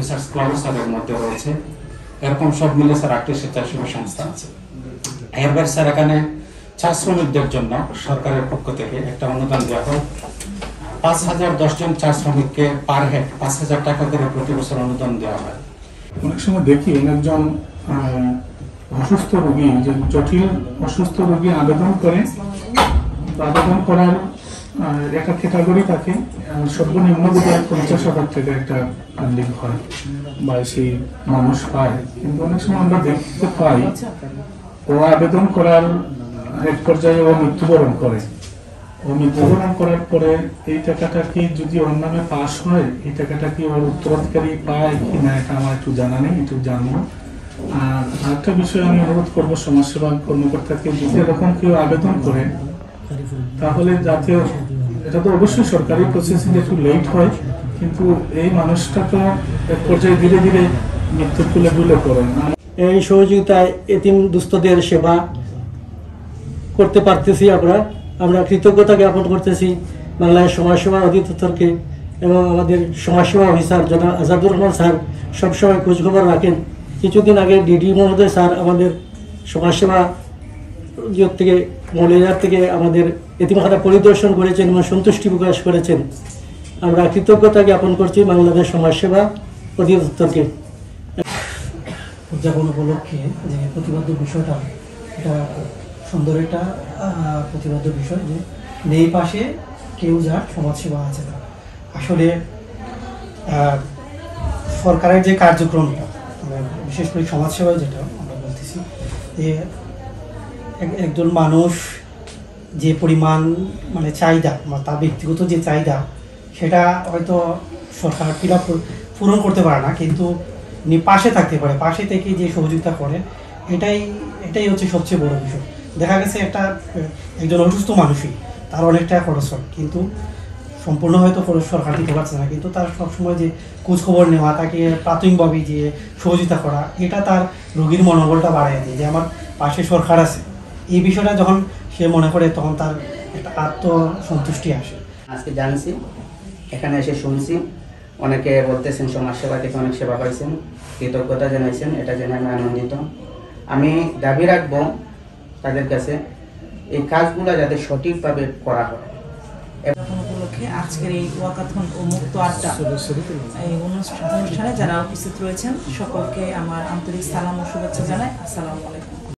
Officers club স্যারের মধ্যে রয়েছে, এরকম সব মিলে স্যার 8টি স্বেচ্ছাসেবী সংস্থা আছে। এর বাইরে স্যার এখানে চা শ্রমিকদের জন্য সরকারের পক্ষ থেকে একটা অনুদান দেওয়া হয়। 5010 জন চা শ্রমিককে পার হেড 5000 টাকা করে প্রতি বছর অনুদান দেওয়া হয়। অনেক সময় দেখি একজন অসুস্থ রোগী, যে জটিল অসুস্থ রোগী আবেদন করার একটা ক্যাটাগরি থাকে, সর্বনিম্ন বোধহয় 50,000 টাকা একটা ফান্ডিং হয় বা সেই মানুষ পায়। কিন্তু অনেক সময় আমরা দেখতে পাই ও আবেদন করার এক পর্যায়ে ও মৃত্যুবরণ করে। ও মৃত্যুবরণ করার পরে এই টাকাটা কি যদি ওর নামে পাস হয়, এই টাকাটা কি ওর উত্তরাধিকারী পায় কি না, এটা আমার একটু জানা নেই, একটু জানবো। আর আরেকটা বিষয় আমি অনুরোধ করবো সমাজসেবা কর্মকর্তাকে, যদি এরকম কেউ আবেদন করে তাহলে যাতে, এটা তো অবশ্যই সরকারি প্রসেসিং একটু লেট হয়, কিন্তু এই মানুষটা তো এক পর্যায়ে ধীরে ধীরে মৃত্যুর কুলে ঢুলে পড়ে। এই সহযোগিতায় এতিম দুস্থদের সেবা করতে পারতেছি। আমরা কৃতজ্ঞতা জ্ঞাপন করতেছি বাংলাদেশ সমাজসেবা অধিদপ্তরকে এবং আমাদের সমাজসেবা অফিসার জনাব আজাদুর রহমান স্যার সবসময় খোঁজখবর রাখেন। কিছুদিন আগে ডিডি মহোদয় স্যার আমাদের সমাজসেবা থেকে মৌলিয়ার থেকে আমাদের এতিমখানা পরিদর্শন করেছেন এবং সন্তুষ্টি প্রকাশ করেছেন। আমরা কৃতজ্ঞতা জ্ঞাপন করছি বাংলাদেশ সমাজসেবা অধিদপ্তরকে। উদযাপন উপলক্ষে যে প্রতিবাদ্য বিষয়টা, এটা সুন্দর একটা প্রতিবাদ্য বিষয় যে নেই পাশে কেউ যার সমাজসেবা আছে না। আসলে সরকারের যে কার্যক্রমটা, বিশেষ করে সমাজসেবায় যেটা আমরা বলতেছি, যে একজন মানুষ যে পরিমাণ মানে চাহিদা বা তার ব্যক্তিগত যে চাহিদা, সেটা হয়তো সরকার পূরণ করতে পারে না, কিন্তু উনি পাশে থাকতে পারে, পাশে থেকে যে সহযোগিতা করে, এটাই হচ্ছে সবচেয়ে বড় বিষয়। দেখা গেছে একজন অসুস্থ মানুষই, তার অনেক টাকা খরচ হয়, কিন্তু সম্পূর্ণ হয়তো খরচ সরকার দিতে পারছে না, কিন্তু তার সবসময় যে খোঁজখবর নেওয়া, তাকে প্রাথমিকভাবে যে সহযোগিতা করা, এটা তার রোগীর মনোবলটা বাড়ায় দেয় যে আমার পাশে সরকার আছে। এই বিষয়টা যখন সে মনে করে, তখন তার একটা আত্মসন্তুষ্টি আসে। আজকে জানছি, এখানে এসে শুনছি, অনেকে বলতেছেন সমাজসেবা থেকে অনেক সেবা পাইছেন, কৃতজ্ঞতা জানাইছেন, এটা জেনে আমি আনন্দিত। আমি দাবি রাখবো তাদের কাছে এই কাজগুলো যাতে সঠিকভাবে করা হয়। উপলক্ষে আজকের এই ওয়াকাথন ও মুক্ত আড্ডা এই অনুষ্ঠানে যারা উপস্থিত রয়েছেন সকলকে আমার আন্তরিক সালাম ও শুভেচ্ছা জানাই। আসসালামু আলাইকুম।